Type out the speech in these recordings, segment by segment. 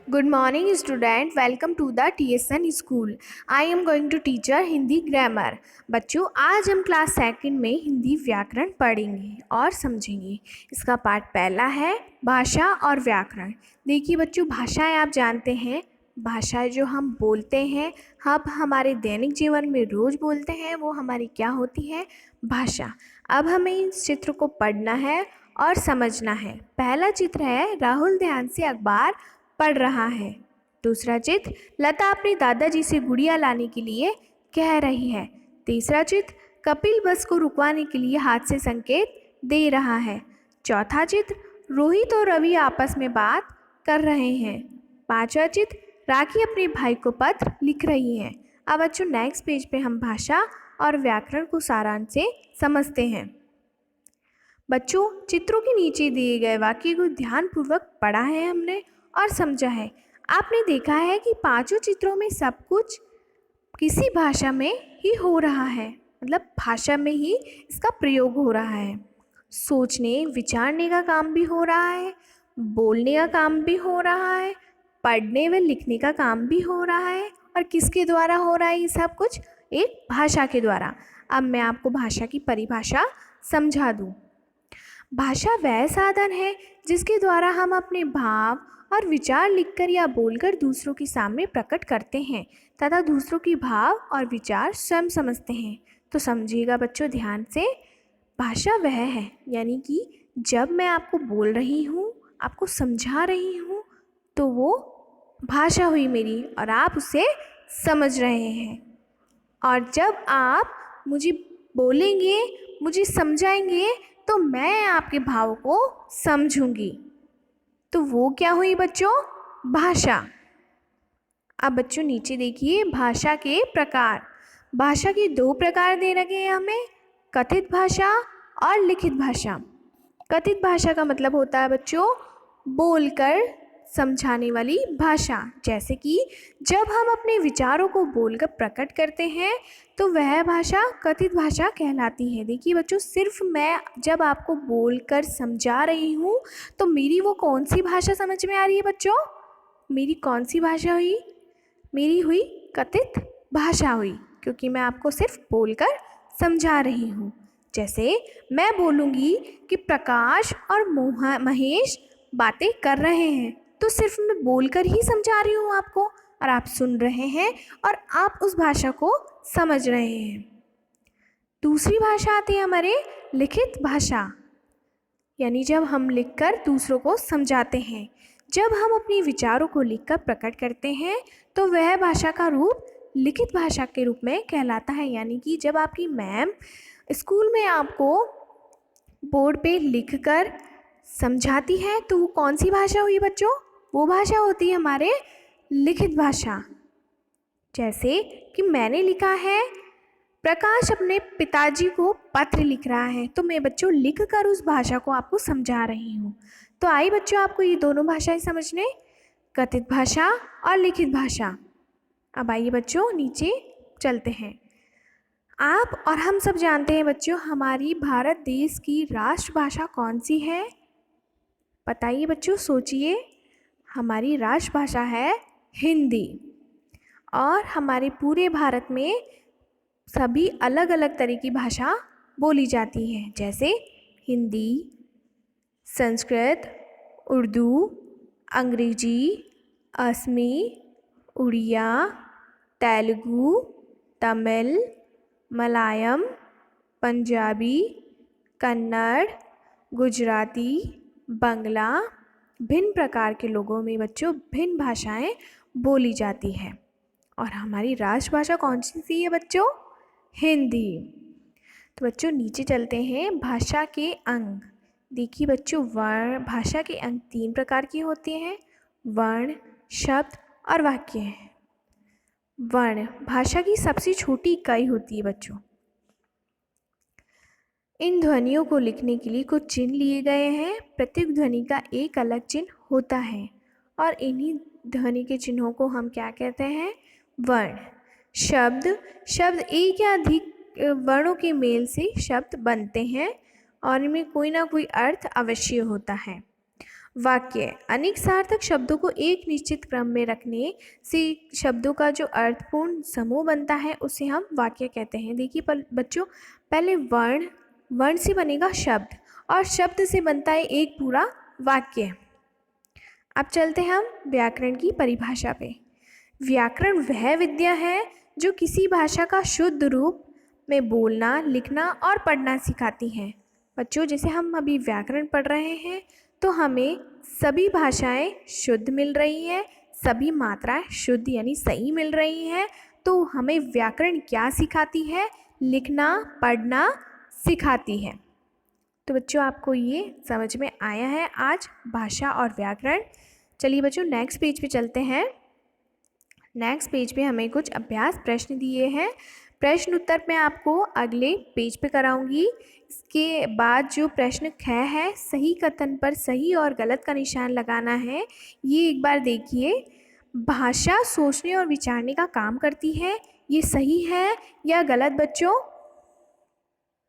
Good morning student, welcome to the TSN school. I am going to teach you Hindi grammar. बच्चों, आज हम class second में हिंदी व्याकरण पढ़ेंगे और समझेंगे। इसका पार्ट पहला है भाषा और व्याकरण। देखिए बच्चों, भाषाएं आप जानते हैं, भाषाएं जो हम बोलते हैं, हम हमारे दैनिक जीवन में रोज़ बोलते हैं, वो हमारी क्या होती है? भाषा। अब हमें इस चित्र को पढ़ना है और समझना है। पहला चित्र है राहुल ध्यान से अखबार पढ़ रहा है। दूसरा चित्र लता अपने दादाजी से गुड़िया लाने के लिए कह रही है। तीसरा चित्र कपिल बस को रुकवाने के लिए हाथ से संकेत दे रहा है। चौथा चित्र रोहित और रवि आपस में बात कर रहे हैं। पांचवा चित्र राखी अपने भाई को पत्र लिख रही है। अब बच्चों नेक्स्ट पेज पे हम भाषा और व्याकरण को सारांश से समझते हैं। बच्चों, चित्रों के नीचे दिए गए वाक्य को ध्यानपूर्वक पढ़ा है हमने और समझा है। आपने देखा है कि पांचों चित्रों में सब कुछ किसी भाषा में ही हो रहा है, मतलब भाषा में ही इसका प्रयोग हो रहा है। सोचने विचारने का काम भी हो रहा है, बोलने का काम भी हो रहा है, पढ़ने व लिखने का काम भी हो रहा है। और किसके द्वारा हो रहा है ये सब कुछ? एक भाषा के द्वारा। अब मैं आपको भाषा की परिभाषा समझा दूँ। भाषा वह साधन है जिसके द्वारा हम अपने भाव और विचार लिखकर या बोलकर दूसरों के सामने प्रकट करते हैं तथा दूसरों की भाव और विचार स्वयं समझते हैं। तो समझिएगा बच्चों ध्यान से, भाषा वह है, यानी कि जब मैं आपको बोल रही हूँ, आपको समझा रही हूँ, तो वो भाषा हुई मेरी और आप उसे समझ रहे हैं। और जब आप मुझे बोलेंगे, मुझे समझाएंगे, तो मैं आपके भाव को समझूंगी, तो वो क्या हुई बच्चों? भाषा। अब बच्चों नीचे देखिए भाषा के प्रकार। भाषा के दो प्रकार दे रखे हैं हमें, कथित भाषा और लिखित भाषा। कथित भाषा का मतलब होता है बच्चों बोलकर समझाने वाली भाषा। जैसे कि जब हम अपने विचारों को बोलकर प्रकट करते हैं तो वह भाषा कथित भाषा कहलाती है। देखिए बच्चों, सिर्फ मैं जब आपको बोलकर समझा रही हूँ तो मेरी वो कौन सी भाषा समझ में आ रही है बच्चों? मेरी कौन सी भाषा हुई? मेरी हुई कथित भाषा हुई, क्योंकि मैं आपको सिर्फ बोलकर समझा रही हूँ। जैसे मैं बोलूँगी कि प्रकाश और महेश बातें कर रहे हैं, तो सिर्फ मैं बोलकर ही समझा रही हूँ आपको, और आप सुन रहे हैं और आप उस भाषा को समझ रहे हैं। दूसरी भाषा आती है हमारे लिखित भाषा, यानी जब हम लिखकर दूसरों को समझाते हैं। जब हम अपने विचारों को लिखकर प्रकट करते हैं तो वह भाषा का रूप लिखित भाषा के रूप में कहलाता है। यानी कि जब आपकी मैम स्कूल में आपको बोर्ड पे लिखकर समझाती है तो वो कौन सी भाषा हुई बच्चों? वो भाषा होती है हमारे लिखित भाषा। जैसे कि मैंने लिखा है प्रकाश अपने पिताजी को पत्र लिख रहा है, तो मैं बच्चों लिख कर उस भाषा को आपको समझा रही हूँ। तो आई बच्चों आपको ये दोनों भाषाएं समझने, कथित भाषा और लिखित भाषा। अब आइए बच्चों नीचे चलते हैं। आप और हम सब जानते हैं बच्चों, हमारी भारत देश की राष्ट्रभाषा कौन सी है? बताइए बच्चों, सोचिए। हमारी राष्ट्रभाषा है हिंदी, और हमारे पूरे भारत में सभी अलग अलग तरह की भाषा बोली जाती है, जैसे हिंदी, संस्कृत, उर्दू, अंग्रेजी, असमी, उड़िया, तेलुगु, तमिल, मलयालम, पंजाबी, कन्नड़, गुजराती, बंगला। भिन्न प्रकार के लोगों में बच्चों भिन्न भाषाएं बोली जाती हैं, और हमारी राष्ट्रभाषा कौन सी है बच्चों? हिंदी। तो बच्चों नीचे चलते हैं। भाषा के अंग। देखिए बच्चों, वर्ण भाषा के अंग तीन प्रकार के होते हैं, वर्ण, शब्द और वाक्य हैं। वर्ण भाषा की सबसे छोटी इकाई होती है बच्चों। इन ध्वनियों को लिखने के लिए कुछ चिन्ह लिए गए हैं। प्रत्येक ध्वनि का एक अलग चिन्ह होता है, और इन्हीं ध्वनि के चिन्हों को हम क्या कहते हैं? वर्ण। शब्द एक या अधिक वर्णों के मेल से शब्द बनते हैं और इनमें कोई ना कोई अर्थ अवश्य होता है। वाक्य, अनेक सार्थक शब्दों को एक निश्चित क्रम में रखने से शब्दों का जो अर्थपूर्ण समूह बनता है उसे हम वाक्य कहते हैं। देखिए बच्चों, पहले वर्ण से बनेगा शब्द और शब्द से बनता है एक पूरा वाक्य। अब चलते हैं हम व्याकरण की परिभाषा पे। व्याकरण वह विद्या है जो किसी भाषा का शुद्ध रूप में बोलना, लिखना और पढ़ना सिखाती है। बच्चों, जैसे हम अभी व्याकरण पढ़ रहे हैं तो हमें सभी भाषाएं शुद्ध मिल रही हैं, सभी मात्राएं शुद्ध यानी सही मिल रही हैं। तो हमें व्याकरण क्या सिखाती है? लिखना, पढ़ना सिखाती है। तो बच्चों, आपको ये समझ में आया है आज भाषा और व्याकरण। चलिए बच्चों, नेक्स्ट पेज पे चलते हैं। नेक्स्ट पेज पे हमें कुछ अभ्यास प्रश्न दिए हैं। प्रश्न उत्तर मैं आपको अगले पेज पे कराऊंगी। इसके बाद जो प्रश्न ख है, सही कथन पर सही और गलत का निशान लगाना है। ये एक बार देखिए। भाषा सोचने और विचारने का काम करती है, ये सही है या गलत बच्चों?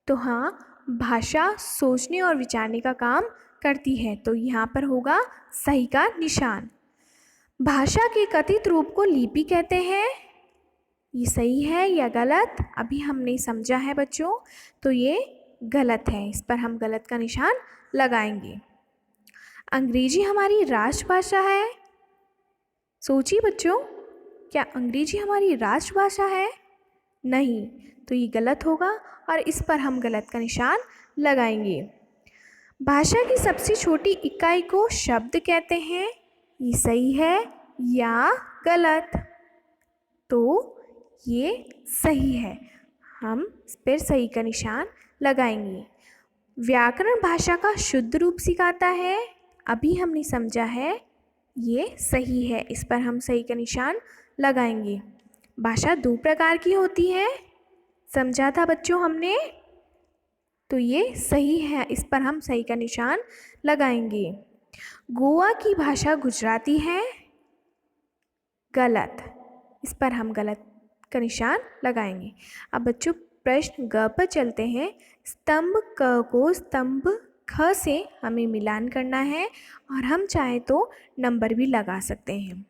तो हाँ, भाषा सोचने और विचारने का काम करती है, तो यहाँ पर होगा सही का निशान। भाषा के कथित रूप को लिपि कहते हैं, ये सही है या गलत? अभी हमने समझा है बच्चों, तो ये गलत है, इस पर हम गलत का निशान लगाएंगे। अंग्रेजी हमारी राष्ट्रभाषा है। सोचिए बच्चों, क्या अंग्रेजी हमारी राष्ट्रभाषा है? नहीं, तो ये गलत होगा और इस पर हम गलत का निशान लगाएंगे। भाषा की सबसे छोटी इकाई को शब्द कहते हैं, ये सही है या गलत? तो ये सही है, हम इस पर सही का निशान लगाएंगे। व्याकरण भाषा का शुद्ध रूप सिखाता है, अभी हमने समझा है, ये सही है, इस पर हम सही का निशान लगाएंगे। भाषा दो प्रकार की होती है, समझा था बच्चों हमने, तो ये सही है, इस पर हम सही का निशान लगाएंगे। गोवा की भाषा गुजराती है, गलत, इस पर हम गलत का निशान लगाएंगे। अब बच्चों, प्रश्न ग पर चलते हैं। स्तंभ क को स्तंभ ख से हमें मिलान करना है और हम चाहे तो नंबर भी लगा सकते हैं।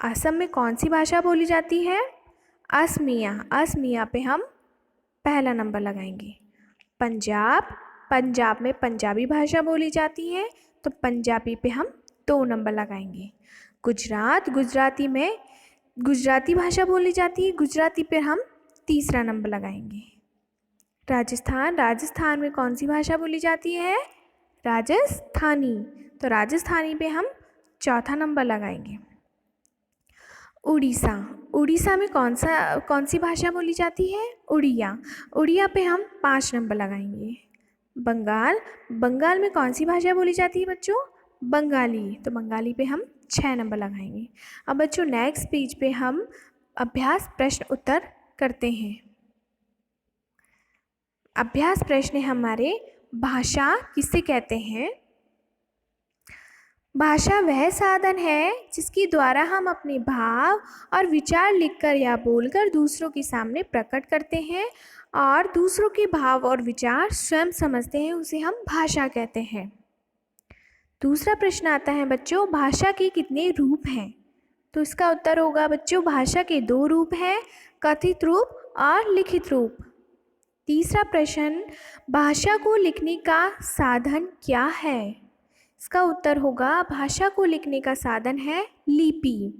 असम में कौन सी भाषा बोली जाती है? असमिया, असमिया पे हम पहला नंबर लगाएंगे। पंजाब में पंजाबी भाषा बोली जाती है, तो पंजाबी पे हम 2 नंबर लगाएंगे। गुजराती में गुजराती भाषा बोली जाती है, गुजराती पे हम तीसरा नंबर लगाएंगे। राजस्थान में कौन सी भाषा बोली जाती है? राजस्थानी, तो राजस्थानी पे हम चौथा नंबर लगाएंगे। उड़ीसा में कौन सी भाषा बोली जाती है? उड़िया पे हम 5 नंबर लगाएंगे। बंगाल में कौन सी भाषा बोली जाती है बच्चों? बंगाली, तो बंगाली पे हम 6 नंबर लगाएंगे। अब बच्चों, नेक्स्ट पेज पे हम अभ्यास प्रश्न उत्तर करते हैं। अभ्यास प्रश्न हमारे, भाषा किसे कहते हैं? भाषा वह साधन है जिसके द्वारा हम अपने भाव और विचार लिखकर या बोलकर दूसरों के सामने प्रकट करते हैं और दूसरों के भाव और विचार स्वयं समझते हैं, उसे हम भाषा कहते हैं। दूसरा प्रश्न आता है बच्चों, भाषा के कितने रूप हैं? तो इसका उत्तर होगा बच्चों, भाषा के 2 रूप हैं, कथित रूप और लिखित रूप। तीसरा प्रश्न, भाषा को लिखने का साधन क्या है? इसका उत्तर होगा, भाषा को लिखने का साधन है लिपि।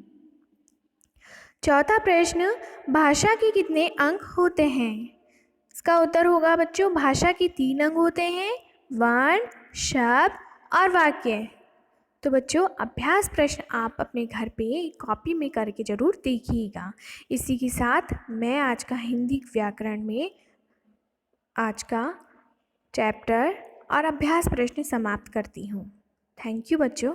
चौथा प्रश्न, भाषा के कितने अंग होते हैं? इसका उत्तर होगा बच्चों, भाषा के 3 अंग होते हैं, वर्ण, शब्द और वाक्य। तो बच्चों, अभ्यास प्रश्न आप अपने घर पे कॉपी में करके ज़रूर देखिएगा। इसी के साथ मैं आज का हिंदी व्याकरण में आज का चैप्टर और अभ्यास प्रश्न समाप्त करती हूँ। थैंक यू बच्चों।